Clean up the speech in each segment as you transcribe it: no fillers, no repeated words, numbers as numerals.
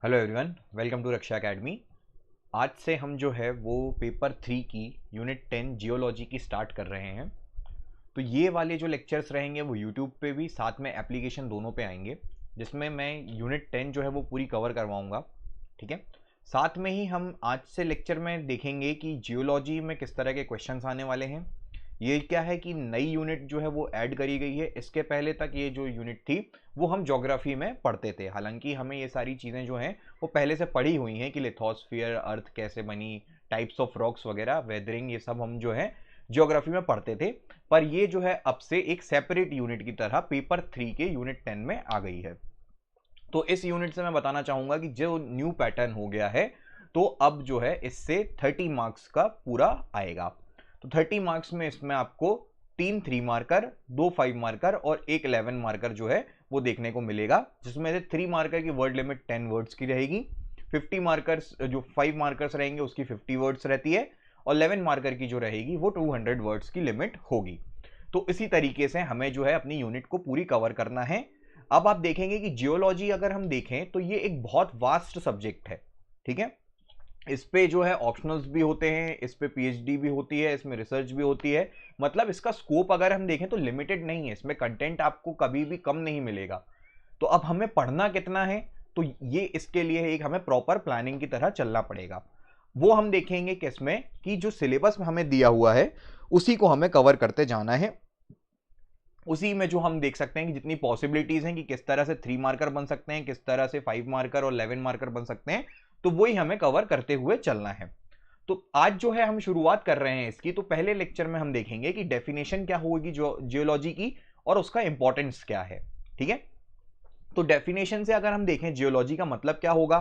Hello everyone, welcome to Raksha academy. आज से हम जो है वो पेपर 3 की यूनिट 10 जियोलॉजी की स्टार्ट कर रहे हैं। तो ये वाले जो लेक्चर्स रहेंगे वो यूट्यूब पे भी साथ में एप्लीकेशन दोनों पे आएंगे, जिसमें मैं यूनिट 10 जो है वो पूरी कवर करवाऊंगा। ठीक है। साथ में ही हम आज से लेक्चर में देखेंगे कि जियोलॉजी में किस तरह के क्वेश्चंस आने वाले हैं। ये क्या है कि नई यूनिट जो है वो ऐड करी गई है। इसके पहले तक ये जो यूनिट थी वो हम ज्योग्राफी में पढ़ते थे। हालांकि हमें ये सारी चीज़ें जो हैं वो पहले से पढ़ी हुई हैं कि लिथोस्फीयर, अर्थ कैसे बनी, टाइप्स ऑफ रॉक्स वगैरह, वेदरिंग, ये सब हम जो है ज्योग्राफी में पढ़ते थे। पर ये जो है अब से एक सेपरेट यूनिट की तरह पेपर 3 के यूनिट 10 में आ गई है। तो इस यूनिट से मैं बताना चाहूंगा कि जो न्यू पैटर्न हो गया है, तो अब जो है इससे 30 मार्क्स का पूरा आएगा। तो 30 मार्क्स में इसमें आपको 3 3 मार्कर, 2 5 मार्कर और एक 11 मार्कर जो है वो देखने को मिलेगा, जिसमें से 3 मार्कर की वर्ड लिमिट 10 वर्ड्स की रहेगी। 50 मार्कर्स जो 5 मार्कर्स रहेंगे उसकी 50 वर्ड्स रहती है, और 11 मार्कर की जो रहेगी वो 200 वर्ड्स की लिमिट होगी। तो इसी तरीके से हमें जो है अपनी यूनिट को पूरी कवर करना है। अब आप देखेंगे कि जियोलॉजी अगर हम देखें तो ये एक बहुत वास्ट सब्जेक्ट है। ठीक है। इस पे जो है ऑप्शनल्स भी होते हैं, इस पे पीएचडी भी होती है, इसमें रिसर्च भी होती है। मतलब इसका स्कोप अगर हम देखें तो लिमिटेड नहीं है, इसमें कंटेंट आपको कभी भी कम नहीं मिलेगा। तो अब हमें पढ़ना कितना है, तो ये इसके लिए एक हमें प्रॉपर प्लानिंग की तरह चलना पड़ेगा। वो हम देखेंगे किसमें कि जो सिलेबस में हमें दिया हुआ है उसी को हमें कवर करते जाना है। उसी में जो हम देख सकते हैं कि जितनी पॉसिबिलिटीज हैं कि किस तरह से 3 मार्कर बन सकते हैं, किस तरह से 5 मार्कर और 11 मार्कर बन सकते हैं, तो वही हमें कवर करते हुए चलना है। तो आज जो है हम शुरुआत कर रहे हैं इसकी। तो पहले लेक्चर में हम देखेंगे कि डेफिनेशन क्या होगी जो जियोलॉजी की और उसका इंपॉर्टेंस क्या है। ठीक है। तो डेफिनेशन से अगर हम देखें जियोलॉजी का मतलब क्या होगा,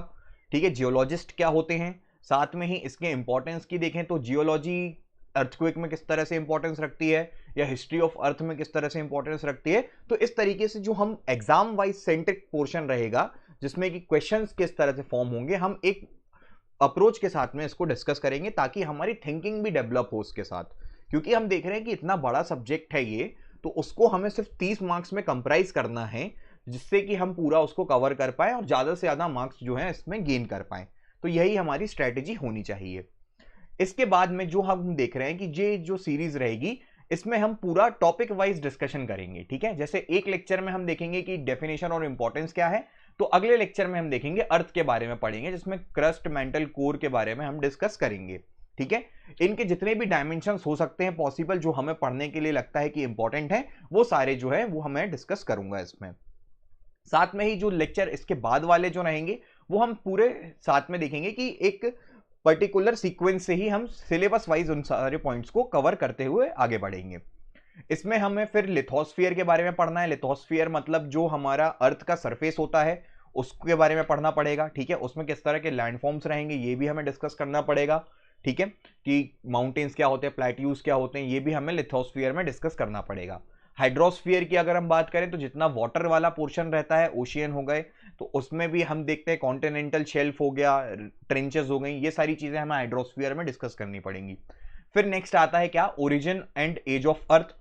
ठीक है, जियोलॉजिस्ट क्या होते हैं, साथ में ही इसके इंपॉर्टेंस की देखें तो जियोलॉजी अर्थक्वेक में किस तरह से इंपॉर्टेंस रखती है, या हिस्ट्री ऑफ अर्थ में किस तरह से इंपॉर्टेंस रखती है। तो इस तरीके से जो हम एग्जाम वाइज सेंट्रिक पोर्शन रहेगा, जिसमें कि क्वेश्चंस किस तरह से फॉर्म होंगे, हम एक अप्रोच के साथ में इसको डिस्कस करेंगे ताकि हमारी थिंकिंग भी डेवलप हो उसके साथ। क्योंकि हम देख रहे हैं कि इतना बड़ा सब्जेक्ट है ये, तो उसको हमें सिर्फ 30 मार्क्स में कंप्राइज करना है, जिससे कि हम पूरा उसको कवर कर पाए और ज़्यादा से ज़्यादा मार्क्स जो है इसमें गेन कर पाए। तो यही हमारी स्ट्रैटेजी होनी चाहिए। इसके बाद में जो हम देख रहे हैं कि ये जो सीरीज रहेगी इसमें हम पूरा टॉपिक वाइज डिस्कशन करेंगे। ठीक है। जैसे एक लेक्चर में हम देखेंगे कि डेफिनेशन और इंपॉर्टेंस क्या है, तो अगले लेक्चर में हम देखेंगे अर्थ के बारे में पढ़ेंगे, जिसमें क्रस्ट, मेंटल, कोर के बारे में हम डिस्कस करेंगे। ठीक है। इनके जितने भी डायमेंशंस हो सकते हैं पॉसिबल, जो हमें पढ़ने के लिए लगता है कि इंपॉर्टेंट है, वो सारे जो है वो हमें डिस्कस करूंगा इसमें। साथ में ही जो लेक्चर इसके बाद वाले जो रहेंगे वो हम पूरे साथ में देखेंगे कि एक पर्टिकुलर सीक्वेंस से ही हम सिलेबस वाइज उन सारे पॉइंट्स को कवर करते हुए आगे बढ़ेंगे। इसमें हमें फिर लिथोस्फीयर के बारे में पढ़ना है। लिथोस्फीयर मतलब जो हमारा अर्थ का सरफेस होता है उसके बारे में पढ़ना पड़ेगा। ठीक है। उसमें किस तरह के लैंडफॉर्म्स रहेंगे ये भी हमें डिस्कस करना पड़ेगा। ठीक है। कि माउंटेन्स क्या होते हैं, प्लेट्यूज क्या होते हैं, ये भी हमें लिथोस्फीयर में डिस्कस करना पड़ेगा। हाइड्रोस्फीयर की अगर हम बात करें तो जितना वाटर वाला पोर्शन रहता है, ओशियन हो गए, तो उसमें भी हम देखते हैं कॉन्टिनेंटल शेल्फ हो गया, ट्रेंचेस हो गई, ये सारी चीजें हमें हाइड्रोस्फीयर में डिस्कस करनी पड़ेंगी। फिर नेक्स्ट आता है क्या, origin and age of earth.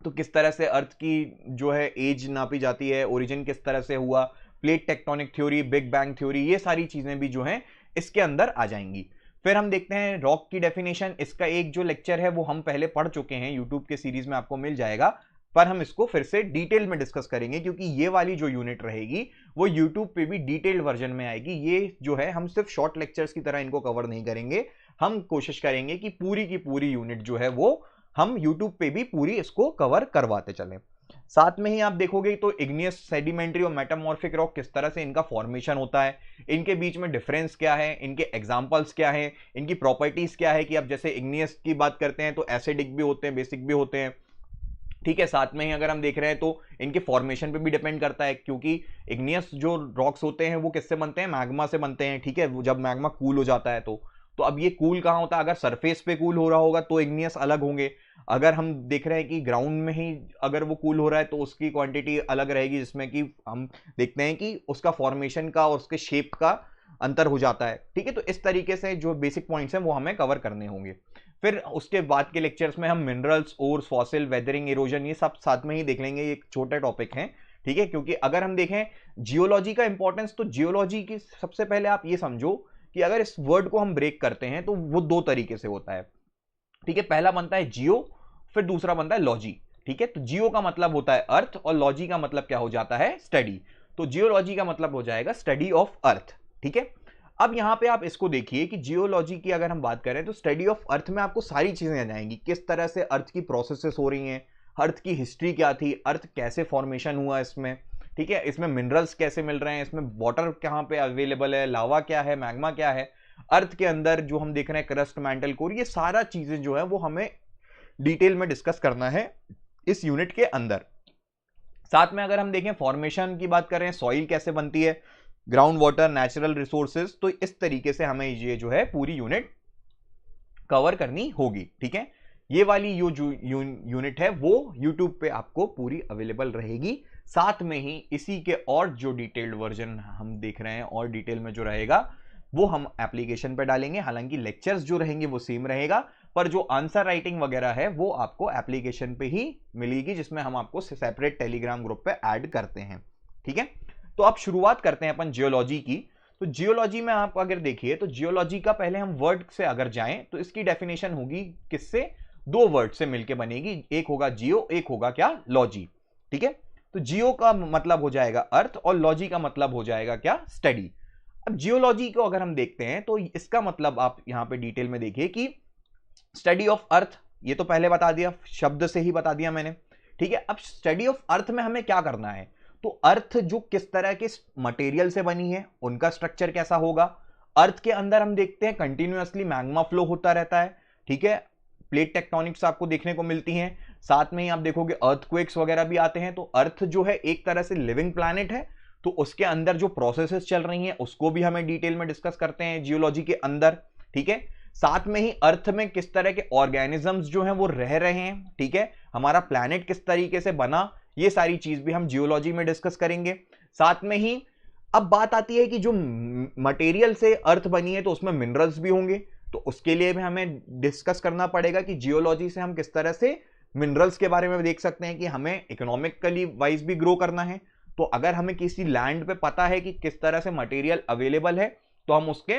तो किस तरह से अर्थ की जो है एज नापी जाती है, ओरिजिन किस तरह से हुआ, plate tectonic theory, big bang theory, ये सारी चीजें भी जो हैं इसके अंदर आ जाएंगी। फिर हम देखते हैं रॉक की डेफिनेशन। इसका एक जो लेक्चर है वो हम पहले पढ़ चुके हैं, यूट्यूब के सीरीज में आपको मिल जाएगा, पर हम इसको फिर से डिटेल में डिस्कस करेंगे क्योंकि ये वाली जो यूनिट रहेगी वो यूट्यूब पे भी डिटेल्ड वर्जन में आएगी। ये जो है हम सिर्फ शॉर्ट लेक्चर्स की तरह इनको कवर नहीं करेंगे, हम कोशिश करेंगे कि पूरी की पूरी यूनिट जो है वो हम यूट्यूब पे भी पूरी इसको कवर करवाते चलें। साथ में ही आप देखोगे तो इग्नियस, सेडिमेंट्री और मेटामॉर्फिक रॉक किस तरह से इनका फॉर्मेशन होता है, इनके बीच में डिफरेंस क्या है, इनके एग्जांपल्स क्या है, इनकी प्रॉपर्टीज क्या है। कि अब जैसे इग्नियस की बात करते हैं तो एसिडिक भी होते हैं, बेसिक भी होते हैं। ठीक है। साथ में ही अगर हम देख रहे हैं तो इनके फॉर्मेशन पे भी डिपेंड करता है, क्योंकि इग्नियस जो रॉक्स होते हैं वो किससे बनते हैं, मैग्मा से बनते हैं। ठीक है। जब मैग्मा कूल हो जाता है तो अब ये कूल कहाँ होता है, अगर सरफेस पे कूल हो रहा होगा तो इग्नियस अलग होंगे। अगर हम देख रहे हैं कि ग्राउंड में ही अगर वो कूल हो रहा है तो उसकी क्वांटिटी अलग रहेगी, जिसमें कि हम देखते हैं कि उसका फॉर्मेशन का और उसके शेप का अंतर हो जाता है। ठीक है। तो इस तरीके से जो बेसिक पॉइंट्स हैं वो हमें कवर करने होंगे। फिर उसके बाद के लेक्चर्स में हम minerals, ores, fossil, weathering, erosion, ये सब साथ में ही देख लेंगे। ये एक छोटे टॉपिक हैं। ठीक है, क्योंकि अगर हम देखें जियोलॉजी का इंपॉर्टेंस, तो जियोलॉजी की सबसे पहले आप ये समझो कि अगर इस वर्ड को हम ब्रेक करते हैं तो वो दो तरीके से होता है, ठीक है। पहला बनता है जियो, फिर दूसरा बनता है लॉजी, ठीक है। तो जियो का मतलब होता है अर्थ और लॉजी का मतलब क्या हो जाता है, स्टडी। तो जियोलॉजी का मतलब हो जाएगा स्टडी ऑफ अर्थ, ठीक है। अब यहां पे आप इसको देखिए कि जियोलॉजी की अगर हम बात करें तो स्टडी ऑफ अर्थ में आपको सारी चीजें आ जाएंगी, किस तरह से अर्थ की प्रोसेसेस हो रही हैं, अर्थ की हिस्ट्री क्या थी, अर्थ कैसे फॉर्मेशन हुआ इसमें, ठीक है, इसमें मिनरल्स कैसे मिल रहे हैं, इसमें वाटर कहां पे अवेलेबल है, लावा क्या है, मैग्मा क्या है, अर्थ के अंदर जो हम देख रहे हैं क्रस्ट, मैंटल कोर, ये सारा चीजें जो है वो हमें डिटेल में डिस्कस करना है इस यूनिट के अंदर। साथ में अगर हम देखें फॉर्मेशन की बात करें, सॉइल कैसे बनती है, ग्राउंड वाटर, नेचुरल रिसोर्सेज, तो इस तरीके से हमें ये जो है पूरी यूनिट कवर करनी होगी, ठीक है। ये वाली जो यूनिट है वो यूट्यूब पे आपको पूरी अवेलेबल रहेगी। साथ में ही इसी के और जो डिटेल्ड वर्जन हम देख रहे हैं और डिटेल में जो रहेगा वो हम एप्लीकेशन पे डालेंगे। हालांकि लेक्चर्स जो रहेंगे वो सेम रहेगा, पर जो आंसर राइटिंग वगैरह है वो आपको एप्लीकेशन पे ही मिलेगी, जिसमें हम आपको सेपरेट टेलीग्राम ग्रुप पे ऐड करते हैं, ठीक है। तो अब शुरुआत करते हैं अपन जियोलॉजी की। तो जियोलॉजी में आप अगर देखिए तो जियोलॉजी का पहले हम वर्ड से अगर जाएं तो इसकी डेफिनेशन होगी किससे, दो वर्ड से मिलकर बनेगी, एक होगा जियो, एक होगा क्या, लॉजी, ठीक है। तो जियो का मतलब हो जाएगा अर्थ और लॉजी का मतलब हो जाएगा क्या, स्टडी। अब जियोलॉजी को अगर हम देखते हैं तो इसका मतलब आप यहां पे डिटेल में देखिए कि स्टडी ऑफ अर्थ, ये तो पहले बता दिया, शब्द से ही बता दिया मैंने, ठीक है। अब स्टडी ऑफ अर्थ में हमें क्या करना है, तो अर्थ जो किस तरह के मटेरियल से बनी है, उनका स्ट्रक्चर कैसा होगा। अर्थ के अंदर हम देखते हैं कंटिन्यूअसली मैग्मा फ्लो होता रहता है, ठीक है, प्लेट टेक्टोनिक्स आपको देखने को मिलती हैं। साथ में ही आप देखोगे अर्थक्वेक्स वगैरह भी आते हैं। तो अर्थ जो है एक तरह से लिविंग प्लैनेट है, तो उसके अंदर जो प्रोसेसेस चल रही हैं उसको भी हमें डिटेल में डिस्कस करते हैं जियोलॉजी के अंदर, ठीक है। साथ में ही अर्थ में किस तरह के ऑर्गेनिजम्स जो हैं वो रह रहे हैं, ठीक है, हमारा प्लैनेट किस तरीके से बना, ये सारी चीज भी हम जियोलॉजी में डिस्कस करेंगे। साथ में ही अब बात आती है कि जो मटेरियल से अर्थ बनी है तो उसमें मिनरल्स भी होंगे, तो उसके लिए भी हमें डिस्कस करना पड़ेगा कि जियोलॉजी से हम किस तरह से मिनरल्स के बारे में देख सकते हैं कि हमें इकोनॉमिकली वाइज भी ग्रो करना है। तो अगर हमें किसी लैंड पे पता है कि किस तरह से मटेरियल अवेलेबल है तो हम उसके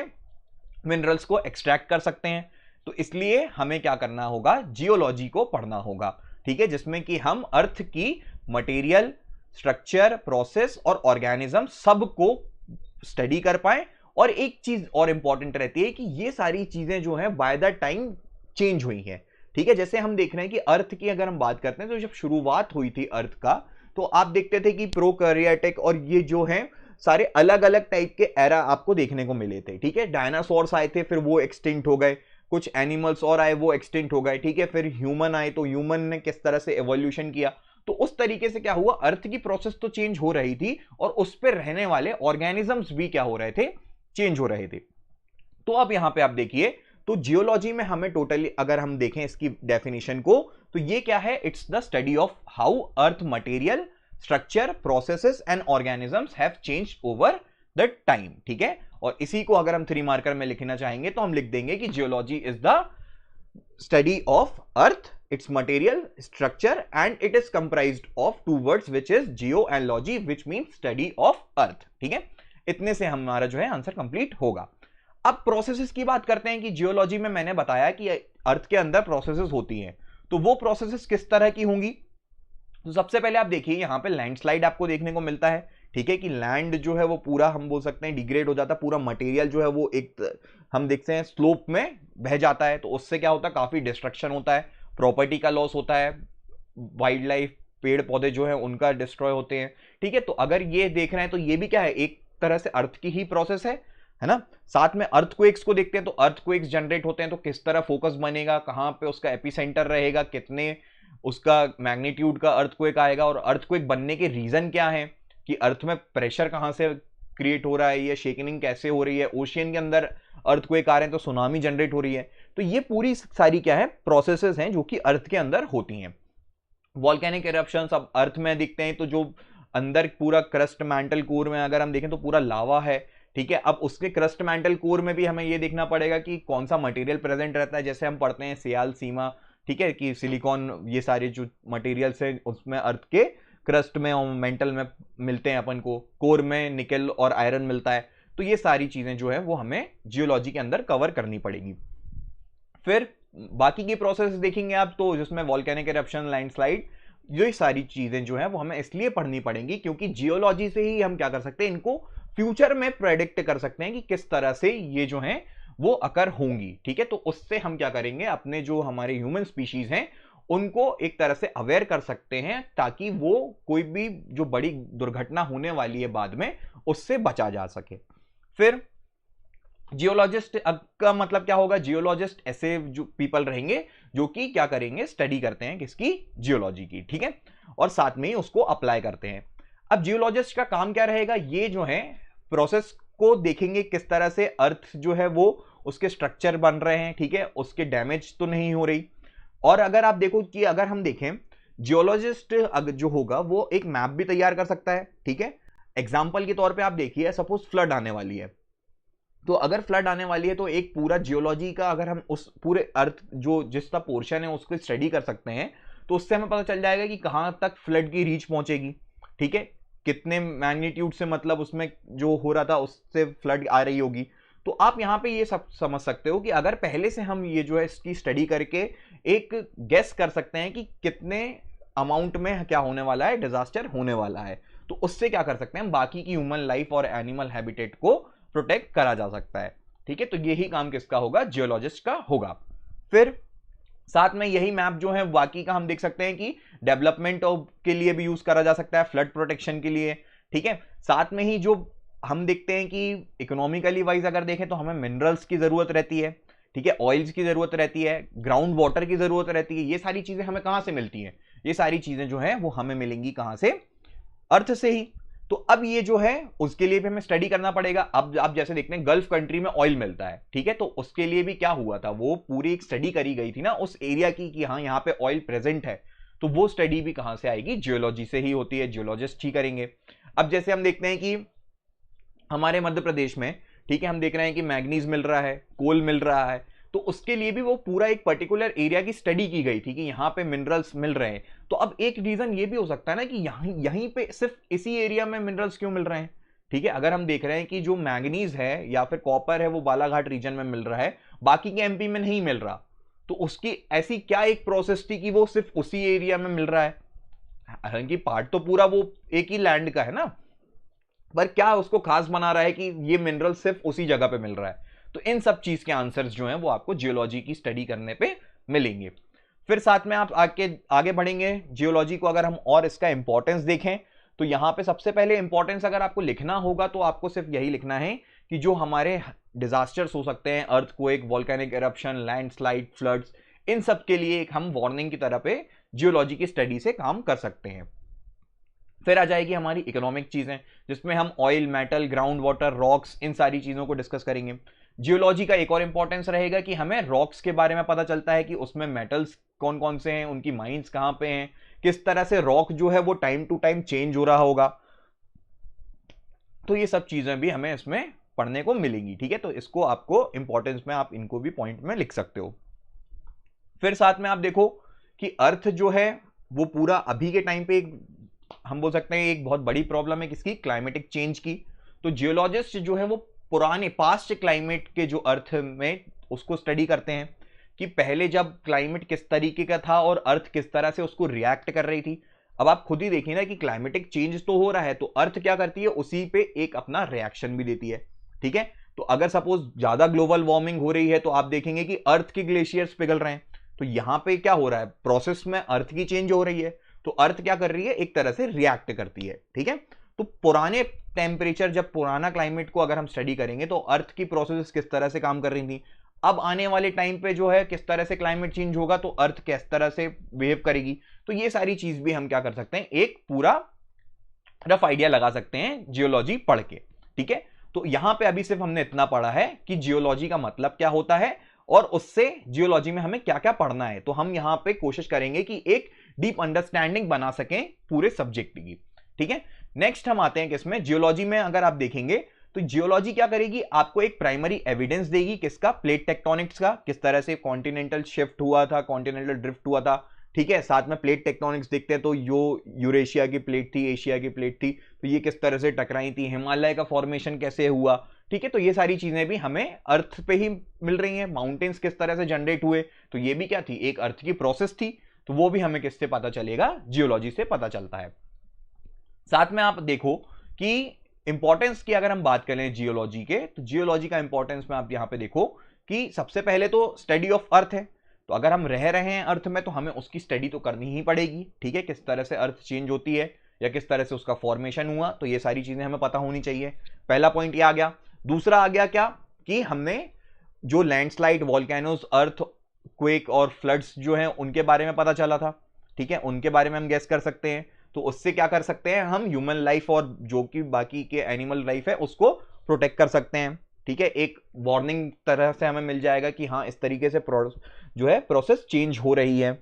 मिनरल्स को एक्सट्रैक्ट कर सकते हैं। तो इसलिए हमें क्या करना होगा, जियोलॉजी को पढ़ना होगा, ठीक है, जिसमें कि हम अर्थ की मटेरियल, स्ट्रक्चर, प्रोसेस और ऑर्गेनिज्म सबको स्टडी कर पाए। और एक चीज और इंपॉर्टेंट रहती है कि ये सारी चीजें जो है बाय द टाइम चेंज हुई हैं, ठीक है। जैसे हम देख रहे हैं कि अर्थ की अगर हम बात करते हैं तो जब शुरुआत हुई थी अर्थ का, तो आप देखते थे कि प्रोकैरियोटिक और ये जो है सारे अलग अलग टाइप के एरा आपको देखने को मिले थे, ठीक है। डायनासोर्स आए थे, फिर वो एक्सटिंक्ट हो गए, कुछ एनिमल्स और आए वो एक्सटिंक्ट हो गए, ठीक है। फिर ह्यूमन आए तो ह्यूमन ने किस तरह से एवोल्यूशन किया। तो उस तरीके से क्या हुआ, अर्थ की प्रोसेस तो चेंज हो रही थी और उस पर रहने वाले ऑर्गेनिजम्स भी क्या हो रहे थे, चेंज हो रहे थे। तो अब यहां पे आप देखिए, तो जियोलॉजी में हमें टोटली अगर हम देखें इसकी डेफिनेशन को, तो ये क्या है, it's the study of how earth material, structure, processes and organisms have changed over the time, ठीक है। और इसी को अगर हम 3 मार्कर में लिखना चाहेंगे तो हम लिख देंगे कि geology is the study of earth, its material, structure, and it is comprised of two words which is geo and logy, which means study of earth, ठीक है। इतने से हमारा जो है आंसर कंप्लीट होगा। अब प्रोसेसेस की बात करते हैं कि जियोलॉजी में मैंने बताया कि अर्थ के अंदर प्रोसेसेस होती हैं, तो वो प्रोसेसेस किस तरह की होंगी। तो सबसे पहले आप देखिए यहां पे लैंडस्लाइड आपको देखने को मिलता है, ठीक है, कि लैंड जो है वो पूरा हम बोल सकते हैं डिग्रेड हो जाता है, पूरा मटेरियल जो है वो एक हम देखते हैं स्लोप में बह जाता है। तो उससे क्या होता है, काफी डिस्ट्रक्शन होता है, प्रॉपर्टी का लॉस होता है, वाइल्ड लाइफ, पेड़ पौधे जो है उनका डिस्ट्रॉय होते हैं, ठीक है। तो अगर ये देख रहे हैं तो ये भी क्या है, एक तरह से अर्थ की ही प्रोसेस है ना। साथ में अर्थक्वेक्स को देखते हैं, तो अर्थक्वेक्स जनरेट होते हैं, तो किस तरह फोकस बनेगा, कहां पे उसका एपिसेंटर रहेगा, कितने उसका मैग्नीट्यूड का अर्थक्वेक आएगा, और अर्थक्वेक बनने के रीजन क्या है, कि अर्थ में प्रेशर कहां से क्रिएट हो रहा है, या शेकिंग कैसे हो रही है, ओशियन के अंदर अर्थक्वेक आ रहे हैं तो सुनामी जनरेट हो रही है। तो ये पूरी सारी क्या है, प्रोसेसेस हैं जो कि अर्थ के अंदर होती हैं। वॉल्केनिक इरप्शंस अब अर्थ में दिखते हैं, तो जो अंदर पूरा क्रस्ट मैंटल कोर में अगर हम देखें तो पूरा लावा है, ठीक है। अब उसके क्रस्ट मैंटल कोर में भी हमें ये देखना पड़ेगा कि कौन सा मटेरियल प्रेजेंट रहता है। जैसे हम पढ़ते हैं सियाल सीमा, ठीक है, कि सिलिकॉन, ये सारे जो मटेरियल्स है उसमें अर्थ के क्रस्ट में और मेंटल में मिलते हैं अपन को, कोर में निकल और आयरन मिलता है। तो ये सारी चीजें जो है वो हमें जियोलॉजी के अंदर कवर करनी पड़ेगी। फिर बाकी की प्रोसेस देखेंगे आप, तो जिसमें वॉल्केनिक इरप्शन, लैंडस्लाइड, ये सारी चीजें जो है वो हमें इसलिए पढ़नी पड़ेंगी क्योंकि जियोलॉजी से ही हम क्या कर सकते हैं, इनको फ्यूचर में प्रेडिक्ट कर सकते हैं कि किस तरह से ये जो है वो अकर होंगी। ठीक है, तो उससे हम क्या करेंगे, अपने जो हमारे ह्यूमन स्पीशीज हैं उनको एक तरह से अवेयर कर सकते हैं ताकि वो कोई भी जो बड़ी दुर्घटना होने वाली है बाद में उससे बचा जा सके। फिर जियोलॉजिस्ट का मतलब क्या होगा, जियोलॉजिस्ट ऐसे जो पीपल रहेंगे जो कि क्या करेंगे, स्टडी करते हैं किसकी, जियोलॉजी की। ठीक है, और साथ में ही उसको अप्लाई करते हैं। अब जियोलॉजिस्ट का काम क्या रहेगा, ये जो है प्रोसेस को देखेंगे किस तरह से अर्थ जो है वो उसके स्ट्रक्चर बन रहे हैं, ठीक है, उसके डैमेज तो नहीं हो रही। और अगर आप देखो कि अगर हम देखें, जियोलॉजिस्ट जो होगा वो एक मैप भी तैयार कर सकता है। ठीक है, एग्जाम्पल के तौर पे आप देखिए, सपोज फ्लड आने वाली है, तो अगर फ्लड आने वाली है तो एक पूरा जियोलॉजी का अगर हम उस पूरे अर्थ जो जिसका पोर्शन है उसको स्टडी कर सकते हैं, तो उससे हमें पता चल जाएगा कि कहां तक फ्लड की रीच पहुंचेगी। ठीक है, कितने मैग्नीट्यूड से मतलब उसमें जो हो रहा था उससे फ्लड आ रही होगी। तो आप यहां पे ये सब समझ सकते हो कि अगर पहले से हम ये जो है इसकी स्टडी करके एक गेस कर सकते हैं कि कितने अमाउंट में क्या होने वाला है, डिजास्टर होने वाला है, तो उससे क्या कर सकते हैं, हम बाकी की ह्यूमन लाइफ और एनिमल हैबिटेट को प्रोटेक्ट करा जा सकता है। ठीक है, तो यही काम किसका होगा, जियोलॉजिस्ट का होगा। फिर साथ में यही मैप जो है बाकी का हम देख सकते हैं कि डेवलपमेंट के लिए भी यूज करा जा सकता है, फ्लड प्रोटेक्शन के लिए। ठीक है, साथ में ही जो हम देखते हैं कि इकोनॉमिकली वाइज अगर देखें तो हमें मिनरल्स की जरूरत रहती है। ठीक है, ऑयल्स की जरूरत रहती है, ग्राउंड वाटर की जरूरत रहती है। ये सारी चीजें हमें कहां से मिलती हैं, ये सारी चीजें जो है वो हमें मिलेंगी कहां से, अर्थ से ही। तो अब ये जो है उसके लिए भी हमें स्टडी करना पड़ेगा। अब आप जैसे देखते हैं गल्फ कंट्री में ऑयल मिलता है, ठीक है, तो उसके लिए भी क्या हुआ था, वो पूरी एक स्टडी करी गई थी ना उस एरिया की कि हाँ यहाँ पे ऑयल प्रेजेंट है। तो वो स्टडी भी कहां से आएगी, जियोलॉजी से ही होती है, जियोलॉजिस्ट ही करेंगे। अब जैसे हम देखते हैं कि हमारे मध्य प्रदेश में, ठीक है, हम देख रहे हैं कि मैग्नीज मिल रहा है, कोल मिल रहा है, तो उसके लिए भी वो पूरा एक पर्टिकुलर एरिया की स्टडी की गई थी कि यहाँ पे मिनरल्स मिल रहे हैं। तो अब एक रीजन ये भी हो सकता है ना कि यहीं पे सिर्फ इसी एरिया में मिनरल्स क्यों मिल रहे हैं। ठीक है, अगर हम देख रहे हैं कि जो मैग्नीज है या फिर कॉपर है वो बालाघाट रीजन में मिल रहा है, बाकी के एमपी में नहीं मिल रहा, तो उसकी ऐसी क्या एक प्रोसेस थी कि वो सिर्फ उसी एरिया में मिल रहा है। हालांकि पार्ट तो पूरा वो एक ही लैंड का है ना, पर क्या उसको खास बना रहा है कि ये मिनरल सिर्फ उसी जगह पे मिल रहा है। तो इन सब चीज के आंसर्स जो हैं वो आपको जियोलॉजी की स्टडी करने पे मिलेंगे। फिर साथ में आप आगे बढ़ेंगे जियोलॉजी को अगर हम और इसका इंपॉर्टेंस देखें, तो यहां पे सबसे पहले इंपॉर्टेंस अगर आपको लिखना होगा तो आपको सिर्फ यही लिखना है कि जो हमारे डिजास्टर्स हो सकते हैं, earthquake, volcanic eruption, landslide, floods, इन सब के लिए एक हम वार्निंग की तरह पे जियोलॉजी की स्टडी से काम कर सकते हैं। फिर आ जाएगी हमारी इकोनॉमिक चीजें, जिसमें हम oil, metal, ground water, rocks, इन सारी चीजों को डिस्कस करेंगे। जियोलॉजी का एक और इंपॉर्टेंस रहेगा कि हमें रॉक्स के बारे में पता चलता है कि उसमें मेटल्स कौन कौन से हैं, उनकी माइंस कहां पे हैं, किस तरह से रॉक जो है वो टाइम टू टाइम चेंज हो रहा होगा। तो ये सब चीजें भी हमें इसमें पढ़ने को मिलेंगी। ठीक है, तो इसको आपको इंपॉर्टेंस में आप इनको भी पॉइंट में लिख सकते हो। फिर साथ में आप देखो कि अर्थ जो है वो पूरा अभी के टाइम पे हम बोल सकते हैं एक बहुत बड़ी प्रॉब्लम है किसकी, क्लाइमेटिक चेंज की। तो जियोलॉजिस्ट जो है वो पुराने पास्ट क्लाइमेट के जो अर्थ में उसको स्टडी करते हैं कि पहले जब क्लाइमेट किस तरीके का था और अर्थ किस तरह से उसको रिएक्ट कर रही थी। अब आप खुद ही देखिए ना कि क्लाइमेटिक चेंज तो हो रहा है, तो अर्थ क्या करती है, उसी पे एक अपना रिएक्शन भी देती है। ठीक है, तो अगर सपोज ज्यादा ग्लोबल वार्मिंग हो रही है तो आप देखेंगे कि अर्थ के ग्लेशियर्स पिघल रहे हैं, तो यहां पे क्या हो रहा है, प्रोसेस में अर्थ की चेंज हो रही है, तो अर्थ क्या कर रही है, एक तरह से रिएक्ट करती है। ठीक है, तो पुराने टेम्परेचर, जब पुराना क्लाइमेट को अगर हम स्टडी करेंगे तो अर्थ की प्रोसेस किस तरह से काम कर रही थी, अब आने वाले टाइम पे जो है किस तरह से क्लाइमेट चेंज होगा तो अर्थ किस तरह से बिहेव करेगी। तो ये सारी चीज भी हम क्या कर सकते हैं, एक पूरा रफ आइडिया लगा सकते हैं जियोलॉजी पढ़ के। ठीक है, तो यहां पे अभी सिर्फ हमने इतना पढ़ा है कि जियोलॉजी का मतलब क्या होता है और उससे जियोलॉजी में हमें क्या क्या पढ़ना है। तो हम यहां पे कोशिश करेंगे कि एक डीप अंडरस्टैंडिंग बना सकें पूरे सब्जेक्ट की। ठीक है, नेक्स्ट हम आते हैं किसमें, जियोलॉजी में अगर आप देखेंगे तो जियोलॉजी क्या करेगी, आपको एक प्राइमरी एविडेंस देगी किसका, प्लेट टेक्टोनिक्स का, किस तरह से कॉन्टिनेंटल शिफ्ट हुआ था, कॉन्टिनेंटल ड्रिफ्ट हुआ था, ठीक है। साथ में प्लेट टेक्टोनिक्स देखते हैं, तो यूरेशिया की प्लेट थी, एशिया की प्लेट थी, तो ये किस तरह से टकराई थी, हिमालय का फॉर्मेशन कैसे हुआ, ठीक है। तो ये सारी चीजें भी हमें अर्थ पे ही मिल रही हैं। माउंटेन्स किस तरह से जनरेट हुए, तो ये भी क्या थी, एक अर्थ की प्रोसेस थी, तो वो भी हमें किससे पता चलेगा, जियोलॉजी से पता चलता है। साथ में आप देखो कि इंपॉर्टेंस की अगर हम बात करें जियोलॉजी के, तो जियोलॉजी का इंपॉर्टेंस में आप यहां पे देखो कि सबसे पहले तो स्टडी ऑफ अर्थ है। तो अगर हम रह रहे हैं अर्थ में, तो हमें उसकी स्टडी तो करनी ही पड़ेगी, ठीक है। किस तरह से अर्थ चेंज होती है या किस तरह से उसका फॉर्मेशन हुआ, तो ये सारी चीजें हमें पता होनी चाहिए। पहला पॉइंट ये आ गया। दूसरा आ गया क्या, कि हमने जो लैंडस्लाइड, वॉल्केनोस, अर्थ क्वेक और फ्लड्स जो हैं उनके बारे में पता चला था, ठीक है। उनके बारे में हम गेस कर सकते हैं, तो उससे क्या कर सकते हैं हम, ह्यूमन लाइफ और जो कि बाकी के एनिमल लाइफ है उसको प्रोटेक्ट कर सकते हैं, ठीक है। एक वार्निंग तरह से हमें मिल जाएगा कि हाँ इस तरीके से जो है प्रोसेस चेंज हो रही है।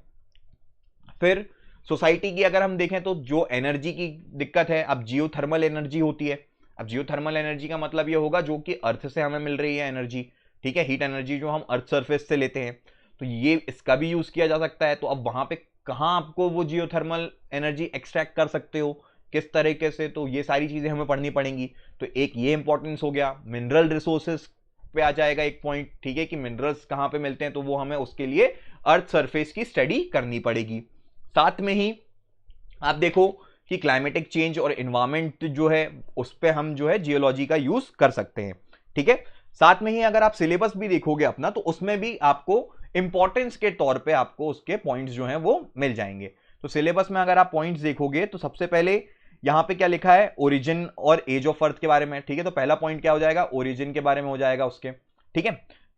फिर सोसाइटी की अगर हम देखें, तो जो एनर्जी की दिक्कत है, अब जियोथर्मल एनर्जी होती है। अब जियोथर्मल एनर्जी का मतलब ये होगा जो कि अर्थ से हमें मिल रही है एनर्जी, ठीक है, हीट एनर्जी जो हम अर्थ सरफेस से लेते हैं, तो ये इसका भी यूज किया जा सकता है। तो अब वहां पे कहां आपको वो जियोथर्मल एनर्जी एक्सट्रैक्ट कर सकते हो, किस तरीके से, तो ये सारी चीजें हमें पढ़नी पड़ेंगी। तो एक ये इंपॉर्टेंस हो गया। मिनरल रिसोर्सेस पे आ जाएगा एक पॉइंट, ठीक है, कि मिनरल्स कहां पे मिलते हैं, तो वो हमें उसके लिए अर्थ सरफेस की स्टडी करनी पड़ेगी। साथ में ही आप देखो कि क्लाइमेटिक चेंज और एनवायरमेंट जो है उस पर हम जो है जियोलॉजी का यूज कर सकते हैं, ठीक है। साथ में ही अगर आप सिलेबस भी देखोगे अपना, तो उसमें भी आपको इंपॉर्टेंस के तौर पे आपको उसके पॉइंट्स जो हैं वो मिल जाएंगे। तो सिलेबस में अगर आप पॉइंट्स देखोगे, तो सबसे पहले यहां पे क्या लिखा है, ओरिजिन और एज ऑफ अर्थ के बारे में, ठीक है। तो पहला पॉइंट क्या हो जाएगा, ओरिजिन के बारे में हो जाएगा उसके, ठीक है।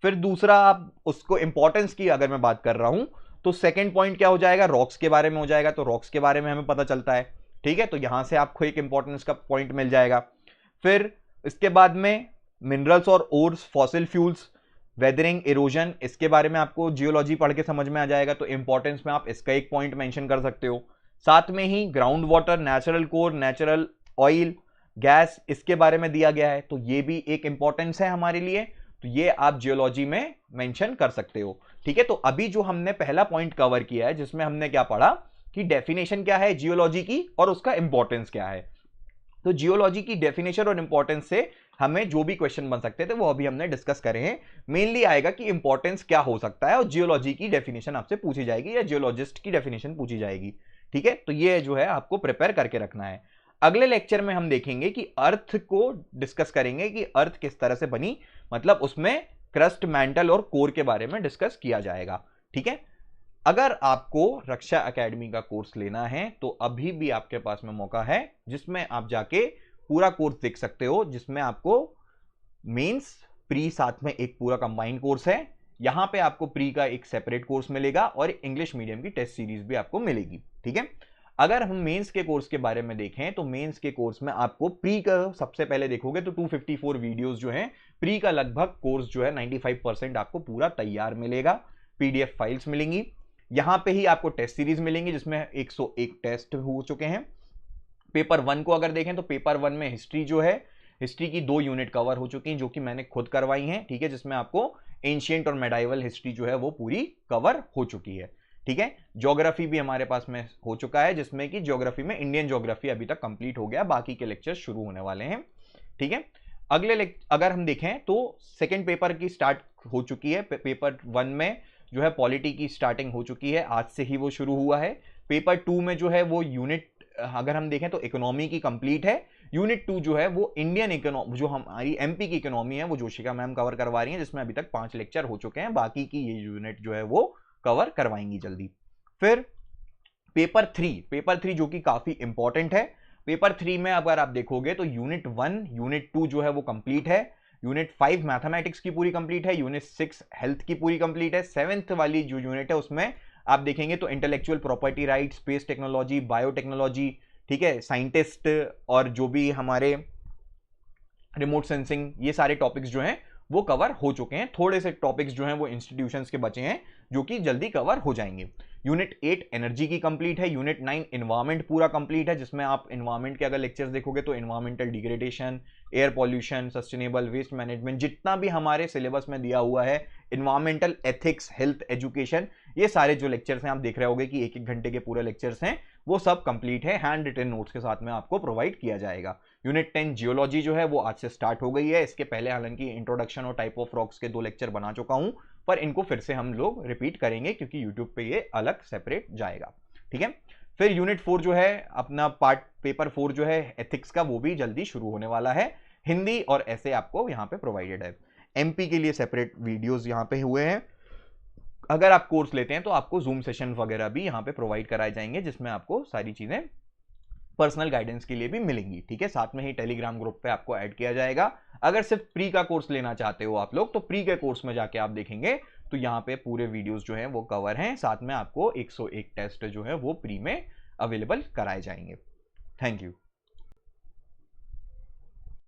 फिर दूसरा, आप उसको इंपॉर्टेंस की अगर मैं बात कर रहा हूं, तो सेकंड पॉइंट क्या हो जाएगा, रॉक्स के बारे में हो जाएगा। तो रॉक्स के बारे में हमें पता चलता है, ठीक है, तो यहां से आपको एक इंपॉर्टेंस का पॉइंट मिल जाएगा। फिर इसके बाद में मिनरल्स और ores, fossil fuels, weathering, erosion, इसके बारे में आपको जियोलॉजी पढ़ के समझ में आ जाएगा, तो इंपॉर्टेंस में आप इसका एक पॉइंट मेंशन कर सकते हो। साथ में ही ground water, natural core, natural oil, gas, इसके बारे में दिया गया है, तो ये भी एक इंपॉर्टेंस है हमारे लिए, तो ये आप जियोलॉजी में मेंशन कर सकते हो, ठीक है। तो अभी जो हमने पहला पॉइंट कवर किया है, जिसमें हमने क्या पढ़ा कि डेफिनेशन क्या है जियोलॉजी की और उसका इंपॉर्टेंस क्या है। तो जियोलॉजी की डेफिनेशन और इंपॉर्टेंस से हमें जो भी क्वेश्चन बन सकते थे वो अभी हमने डिस्कस करे हैं। मेनली आएगा कि इंपॉर्टेंस क्या हो सकता है, और जियोलॉजी की डेफिनेशन आपसे पूछी जाएगी या जियोलॉजिस्ट की डेफिनेशन पूछी जाएगी, ठीक है। तो ये जो है आपको प्रिपेयर करके रखना है। अगले लेक्चर में हम देखेंगे कि अर्थ को डिस्कस करेंगे कि अर्थ किस तरह से बनी, मतलब उसमें क्रस्ट, मैंटल और कोर के बारे में डिस्कस किया जाएगा, ठीक है। अगर आपको रक्षा एकेडमी का कोर्स लेना है, तो अभी भी आपके पास में मौका है, जिसमें आप जाके पूरा कोर्स देख सकते हो, जिसमें आपको मेंस, प्री, साथ में एक पूरा कंबाइंड कोर्स है। यहां पे आपको प्री का एक सेपरेट कोर्स मिलेगा और इंग्लिश मीडियम की टेस्ट सीरीज भी आपको मिलेगी, ठीक है। अगर हम मेंस के कोर्स के बारे में देखें, तो मेंस के कोर्स में आपको प्री का सबसे पहले देखोगे तो 254 वीडियोस जो हैं, प्री का लगभग कोर्स जो है 95% आपको पूरा तैयार मिलेगा, पीडीएफ फाइल्स मिलेंगी। यहां पे ही आपको टेस्ट सीरीज मिलेंगी, जिसमें 101 टेस्ट हो चुके हैं। पेपर 1 को अगर देखें, तो पेपर 1 में हिस्ट्री जो है, हिस्ट्री की 2 यूनिट कवर हो चुकी हैं, जो कि मैंने खुद करवाई हैं, ठीक है, जिसमें आपको एंशिएंट और मेडाइवल हिस्ट्री जो है वो पूरी कवर हो चुकी है, ठीक है। ज्योग्राफी भी हमारे पास में हो चुका है, जिसमें कि ज्योग्राफी में इंडियन ज्योग्राफी अभी तक कंप्लीट हो गया, बाकी के लेक्चर शुरू होने वाले हैं, ठीक है। अगले अगर हम देखें, तो सेकेंड पेपर की स्टार्ट हो चुकी है। पेपर 1 में जो है पॉलिटी की स्टार्टिंग हो चुकी है, आज से ही वो शुरू हुआ है। पेपर 2 में जो है वो यूनिट अगर हम देखें तो इकोनॉमी की कंप्लीट है। यूनिट 2 जो है वो इंडियन इकोनॉमी, जो हमारी एमपी की इकोनॉमी है, वो जोशिका मैम कवर करवा रही हैं, जिसमें अभी तक 5 लेक्चर हो चुके हैं, बाकी की ये यूनिट जो है वो कवर करवाएंगी जल्दी। फिर पेपर 3 जो कि काफी इंपॉर्टेंट है। पेपर 3 में अगर आप देखोगे तो यूनिट 1, यूनिट 2 जो है वो कंप्लीट है, यूनिट 5 मैथमेटिक्स की पूरी कंप्लीट है, यूनिट 6 हेल्थ की पूरी कंप्लीट है। 7th वाली जो यूनिट है उसमें आप देखेंगे तो intellectual property right, space technology, biotechnology, ठीक है, साइंटिस्ट और जो भी हमारे रिमोट सेंसिंग, ये सारे टॉपिक्स जो हैं वो कवर हो चुके हैं। थोड़े से टॉपिक्स जो हैं वो इंस्टीट्यूशंस के बचे हैं, जो कि जल्दी कवर हो जाएंगे। यूनिट 8 एनर्जी की कंप्लीट है। यूनिट 9 एनवायरमेंट पूरा कंप्लीट है, जिसमें आप एनवायरमेंट के अगर लेक्चर्स देखोगे तो environmental degradation, air pollution, sustainable waste management, जितना भी हमारे सिलेबस में दिया हुआ है, एनवायरमेंटल एथिक्स, हेल्थ, एजुकेशन, ये सारे जो लेक्चर्स हैं आप देख रहे होगे कि 1-1 घंटे के पूरे लेक्चर्स हैं, वो सब कंप्लीट है, हैंड रिटन नोट्स के साथ में आपको प्रोवाइड किया जाएगा। यूनिट 10 जियोलॉजी जो है वो आज से स्टार्ट हो गई है। इसके पहले हालांकि इंट्रोडक्शन और टाइप ऑफ रॉक्स के 2 लेक्चर बना चुका हूं, पर इनको फिर से हम लोग रिपीट करेंगे क्योंकि यूट्यूब पे ये अलग सेपरेट जाएगा। ठीक है, फिर यूनिट 4 जो है अपना पेपर 4 जो है एथिक्स का, वो भी जल्दी शुरू होने वाला है। हिंदी और ऐसे आपको यहाँ पे प्रोवाइडेड है। एमपी के लिए सेपरेट वीडियोस यहाँ पे हुए हैं। अगर आप कोर्स लेते हैं तो आपको जूम सेशन वगैरह भी यहाँ पे प्रोवाइड कराए जाएंगे, जिसमें आपको सारी चीजें पर्सनल गाइडेंस के लिए भी मिलेंगी। ठीक है, साथ में ही टेलीग्राम ग्रुप पे आपको ऐड किया जाएगा। अगर सिर्फ प्री का कोर्स लेना चाहते हो आप लोग, तो प्री के कोर्स में जाके आप देखेंगे तो यहाँ पे पूरे वीडियोस जो हैं वो कवर हैं। साथ में आपको 101 टेस्ट जो है वो प्री में अवेलेबल कराए जाएंगे। Thank you.